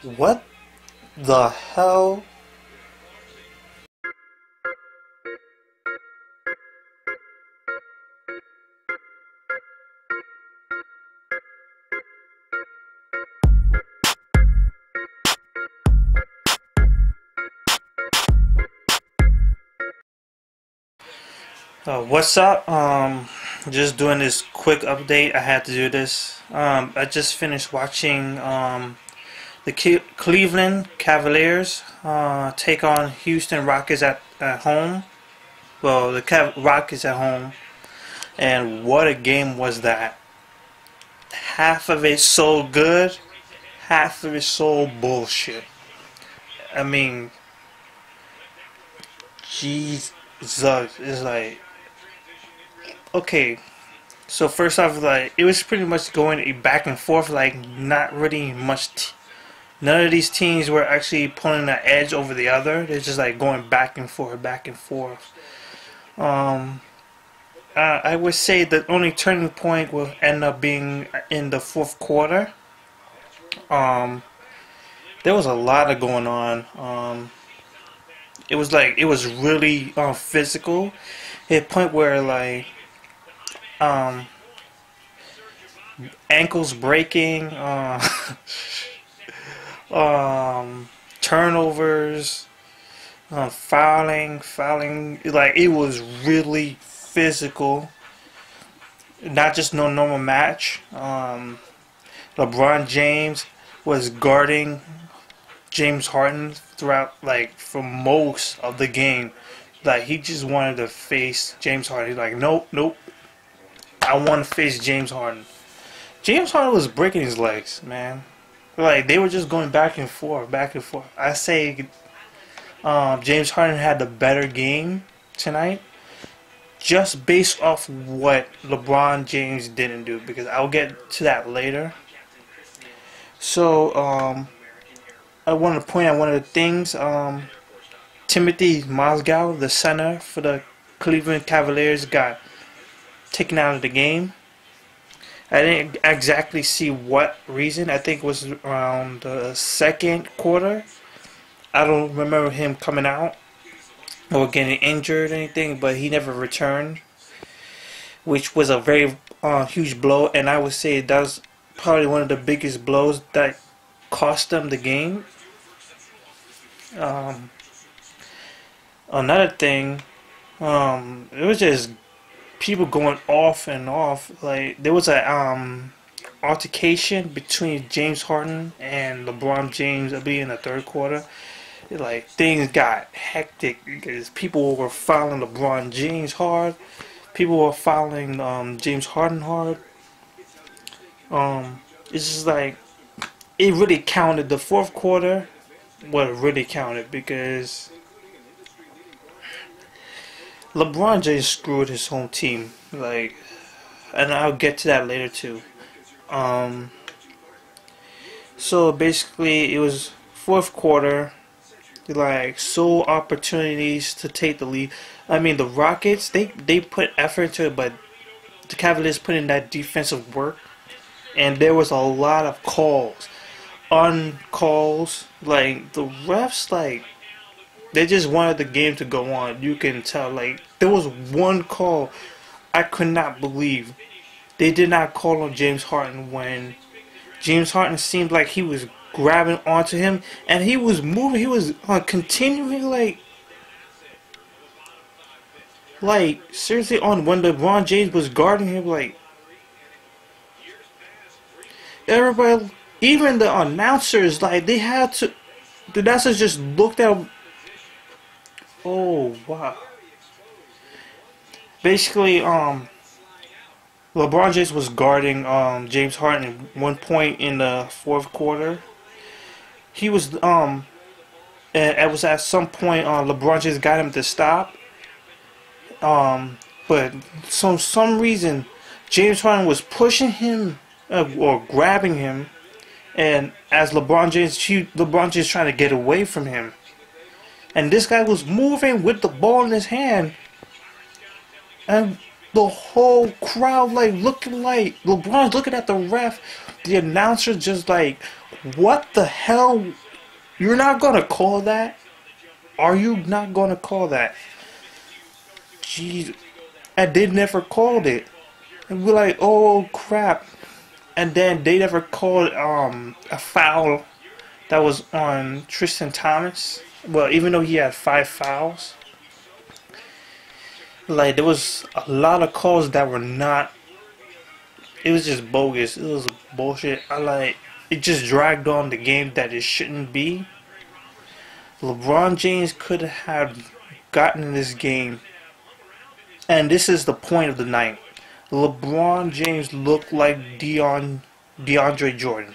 What the hell? What's up? Just doing this quick update. I had to do this. I just finished watching the Cleveland Cavaliers take on Houston Rockets at home. Well, the Rockets at home, and what a game was that! Half of it so good, half of it so bullshit. I mean, Jesus, it's like, okay. So first off, like, it was pretty much going back and forth, like not really much. None of these teams were actually pulling an edge over the other. They're just like going back and forth, back and forth. I would say the only turning point will end up being in the fourth quarter. There was a lot of going on. It was really physical. At a point where like ankles breaking, turnovers, fouling. Like, it was really physical. Not just no normal match. LeBron James was guarding James Harden throughout, like, for most of the game. Like, he just wanted to face James Harden. He's like, nope, I want to face James Harden. James Harden was breaking his legs, man. Like, they were just going back and forth, back and forth. I say James Harden had the better game tonight, just based off what LeBron James didn't do, because I'll get to that later. So, I want to point out one of the things. Timothy Mozgov, the center for the Cleveland Cavaliers, got taken out of the game. I didn't exactly see what reason. I think it was around the second quarter. I don't remember him coming out or getting injured or anything, but he never returned, which was a very huge blow. And I would say that was probably one of the biggest blows that cost them the game. Another thing, it was just people going off and off. Like, there was a altercation between James Harden and LeBron James, it'll be in the third quarter. Like, things got hectic because people were fouling LeBron James hard. People were fouling James Harden hard. It's just like, it really counted. The fourth quarter, what really counted, because LeBron James screwed his home team. Like, and I'll get to that later too. So basically, it was fourth quarter. Like, so opportunities to take the lead. I mean, the Rockets, they put effort into it, but the Cavaliers put in that defensive work, and there was a lot of calls, uncalls. Like, the refs, like, they just wanted the game to go on. You can tell. Like, there was one call I could not believe. They did not call on James Harden when James Harden seemed like he was grabbing onto him, and he was moving. He was continuing, like seriously, on when LeBron James was guarding him. Like, everybody, even the announcers, like, they had to. The announcers just looked at him. Oh wow! Basically, LeBron James was guarding James Harden at one point in the fourth quarter. He was and it was at some point LeBron James got him to stop. But some reason James Harden was pushing him or grabbing him, and as LeBron James trying to get away from him, and this guy was moving with the ball in his hand, and the whole crowd like looking, like LeBron's looking at the ref, the announcer just like, what the hell? You're not gonna call that? Are you not gonna call that? Jeez. And they never called it. And we're like, oh crap. And then they never called a foul that was on Tristan Thomas. Well, even though he had 5 fouls, like there was a lot of calls that were not. It was just bogus. It was bullshit. It just dragged on the game that it shouldn't be. LeBron James could have gotten in this game, and this is the point of the night. LeBron James looked like DeAndre Jordan.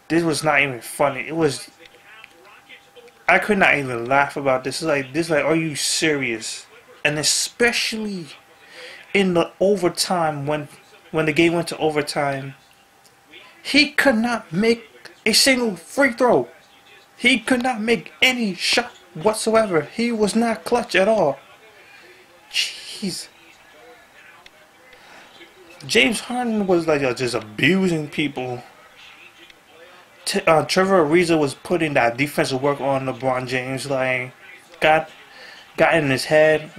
This was not even funny. It was. I could not even laugh about this. It's like, are you serious? And especially in the overtime, when the game went to overtime, he could not make a single free throw. He could not make any shot whatsoever. He was not clutch at all. Jeez. James Harden was like just abusing people. Trevor Ariza was putting that defensive work on LeBron James. Like, got in his head,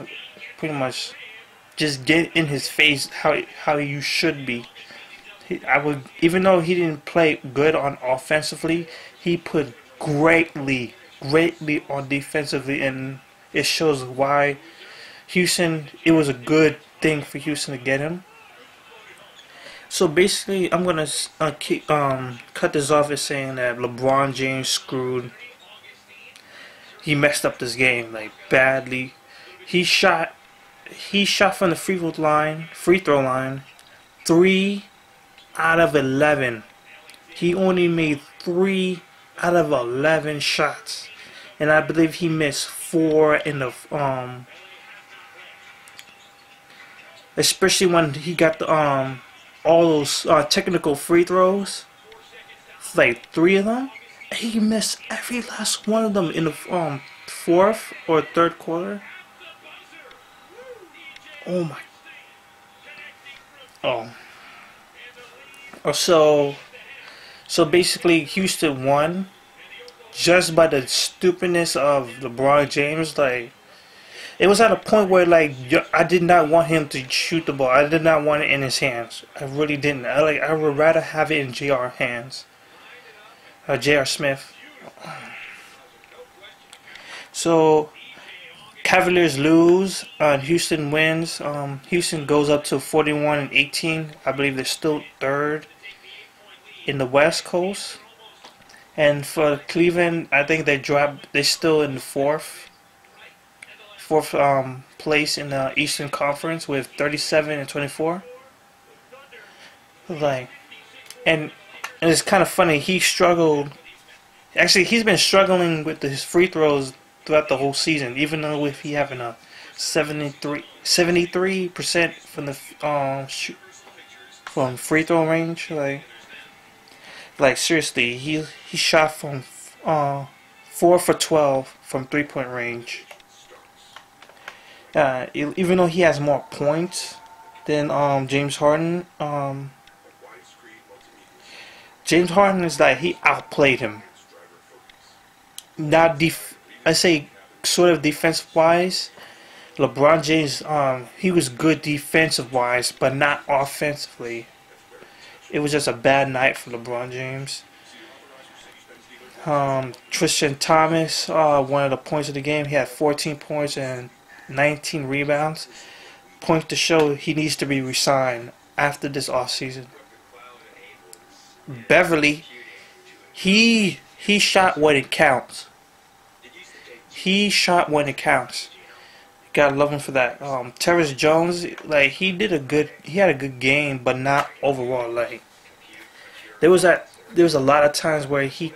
pretty much just get in his face how you should be. Even though he didn't play good on offensively, he put greatly on defensively, and it shows why Houston. It was a good thing for Houston to get him. So basically, I'm gonna cut this off as saying that LeBron James screwed. He messed up this game like badly. He shot from the free throw line, 3 out of 11. He only made 3 out of 11 shots, and I believe he missed 4 in the especially when he got the all those technical free throws, like 3 of them. He missed every last one of them in the 4th or 3rd quarter. Oh my. So basically, Houston won just by the stupidness of LeBron James. Like, it was at a point where, like, I did not want him to shoot the ball. I did not want it in his hands. I really didn't. I would rather have it in JR hands. J.R. Smith. So, Cavaliers lose. Houston wins. Houston goes up to 41-18. I believe they're still 3rd in the West Coast. And for Cleveland, I think they're still in the 4th place in the Eastern Conference with 37-24. Like, and it's kind of funny. He struggled. Actually, he's been struggling with his free throws throughout the whole season, even though if he having a 73% from the from free throw range. Like seriously, he shot from 4 for 12 from 3-point range. Even though he has more points than James Harden, James Harden is like he outplayed him. I say sort of defensive wise. LeBron James, he was good defensive wise, but not offensively. It was just a bad night for LeBron James. Tristan Thomas, one of the points of the game, he had 14 points and 19 rebounds. Points to show he needs to be re-signed after this offseason. Beverly, he shot when it counts. He shot when it counts. Gotta love him for that. Terrence Jones, like he had a good game, but not overall. Like there was a lot of times where he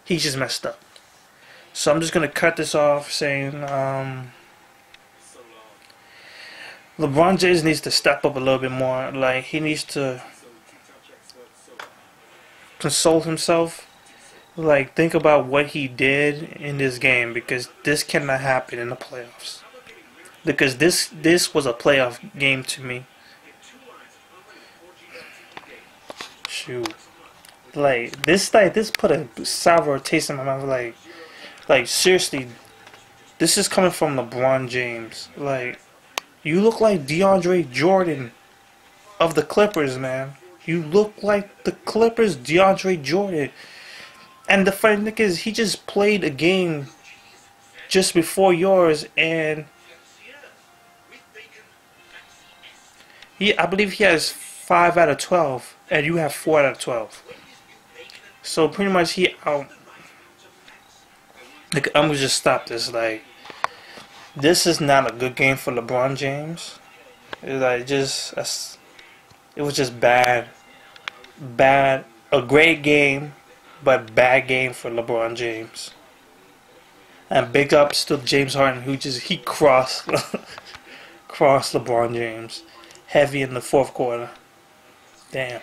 just messed up. So I'm just gonna cut this off saying LeBron James needs to step up a little bit more. Like he needs to console himself. Like think about what he did in this game, because this cannot happen in the playoffs. Because this was a playoff game to me. shoot. Like this put a sour taste in my mouth. Like seriously, this is coming from LeBron James. Like, you look like DeAndre Jordan of the Clippers, man. You look like the Clippers DeAndre Jordan. And the funny thing is, he just played a game just before yours, and I believe he has 5 out of 12, and you have 4 out of 12. So pretty much like, I'm gonna just stop this. Like, this is not a good game for LeBron James. It was just bad. A great game, but bad game for LeBron James. And big ups to James Harden, who he crossed crossed LeBron James heavy in the fourth quarter. Damn.